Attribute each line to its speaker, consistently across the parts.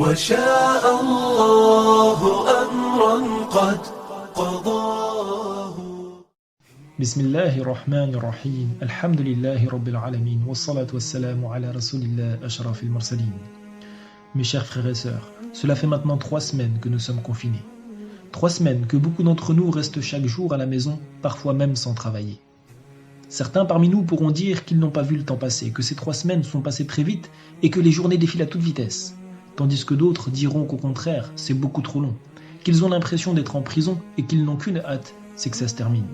Speaker 1: وشاء الله أمرا قد قضاه.
Speaker 2: بسم الله الرحمن الرحيم الحمد لله رب العالمين والصلاة والسلام على رسول الله أشرف المرسلين. Mes chers frères et sœurs, cela fait maintenant 3 semaines que nous sommes confinés. 3 semaines que beaucoup d'entre nous restent chaque jour à la maison, parfois même sans travailler. Certains parmi nous pourront dire qu'ils n'ont pas vu le temps passer, que ces 3 semaines sont passées très vite et que les journées défilent à toute vitesse. Tandis que d'autres diront qu'au contraire, c'est beaucoup trop long, qu'ils ont l'impression d'être en prison et qu'ils n'ont qu'une hâte, c'est que ça se termine.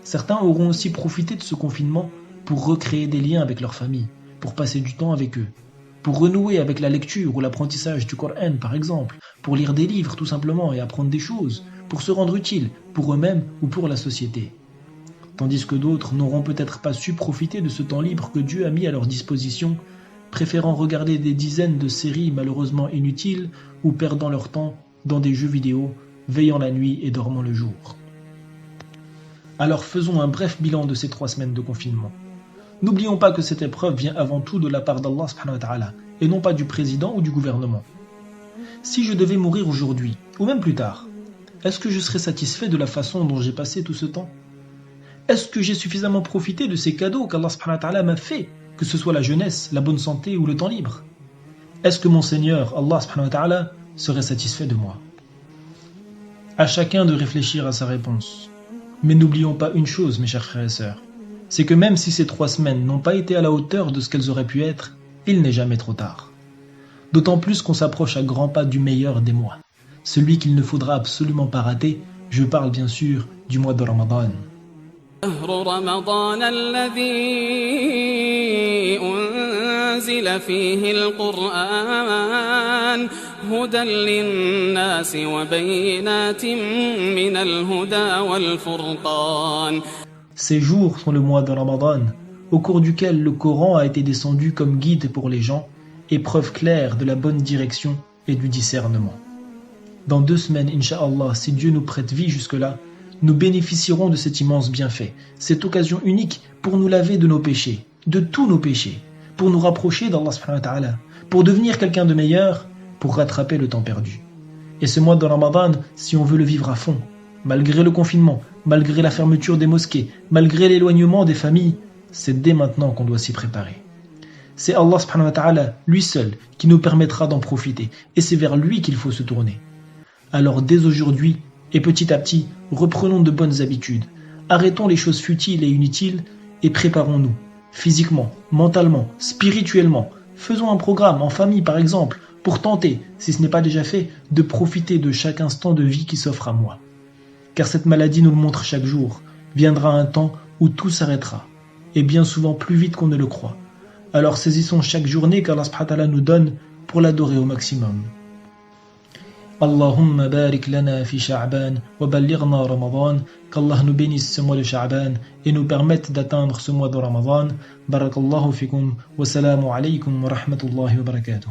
Speaker 2: Certains auront aussi profité de ce confinement pour recréer des liens avec leur famille, pour passer du temps avec eux, pour renouer avec la lecture ou l'apprentissage du Coran par exemple, pour lire des livres tout simplement et apprendre des choses, pour se rendre utiles, pour eux-mêmes ou pour la société. Tandis que d'autres n'auront peut-être pas su profiter de ce temps libre que Dieu a mis à leur disposition, préférant regarder des dizaines de séries malheureusement inutiles ou perdant leur temps dans des jeux vidéo, veillant la nuit et dormant le jour. Alors faisons un bref bilan de ces 3 semaines de confinement. N'oublions pas que cette épreuve vient avant tout de la part d'Allah subhanahu wa ta'ala et non pas du président ou du gouvernement. Si je devais mourir aujourd'hui, ou même plus tard, est-ce que je serais satisfait de la façon dont j'ai passé tout ce temps? Est-ce que j'ai suffisamment profité de ces cadeaux qu'Allah subhanahu wa ta'ala m'a fait, que ce soit la jeunesse, la bonne santé ou le temps libre? Est-ce que mon Seigneur, Allah subhanahu wa ta'ala, serait satisfait de moi? À chacun de réfléchir à sa réponse. Mais n'oublions pas une chose, mes chers frères et sœurs, c'est que même si ces 3 semaines n'ont pas été à la hauteur de ce qu'elles auraient pu être, il n'est jamais trop tard. D'autant plus qu'on s'approche à grands pas du meilleur des mois, celui qu'il ne faudra absolument pas rater, je parle bien sûr du mois de Ramadan.
Speaker 3: شهر رمضان الذي أنزل فيه القرآن هدى للناس وبينات من الهدى والفرقان.
Speaker 2: Ces jours sont le mois de Ramadan, au cours duquel le Coran a été descendu comme guide pour les gens et preuve claire de la bonne direction et du discernement. Dans 2 semaines, Inch'Allah, si Dieu nous prête vie jusque-là, nous bénéficierons de cet immense bienfait, cette occasion unique pour nous laver de nos péchés, de tous nos péchés, pour nous rapprocher d'Allah subhanahu wa ta'ala, pour devenir quelqu'un de meilleur, pour rattraper le temps perdu. Et ce mois de Ramadan, si on veut le vivre à fond, malgré le confinement, malgré la fermeture des mosquées, malgré l'éloignement des familles, c'est dès maintenant qu'on doit s'y préparer. C'est Allah subhanahu wa ta'ala, lui seul, qui nous permettra d'en profiter, et c'est vers lui qu'il faut se tourner. Alors dès aujourd'hui, et petit à petit, reprenons de bonnes habitudes. Arrêtons les choses futiles et inutiles et préparons-nous, physiquement, mentalement, spirituellement. Faisons un programme, en famille par exemple, pour tenter, si ce n'est pas déjà fait, de profiter de chaque instant de vie qui s'offre à moi. Car cette maladie nous le montre chaque jour. Viendra un temps où tout s'arrêtera, et bien souvent plus vite qu'on ne le croit. Alors saisissons chaque journée qu'Allah subhanahu wa ta'ala nous donne pour l'adorer au maximum. Allahumma barik lana fi Sha'ban wa ballighna Ramadan, qu'Allah nous bénisse ce mois de Sha'ban et nous permette d'atteindre ce mois de Ramadan. Barakallahu fikum wa salamu alaykum wa rahmatullahi wa barakatuh.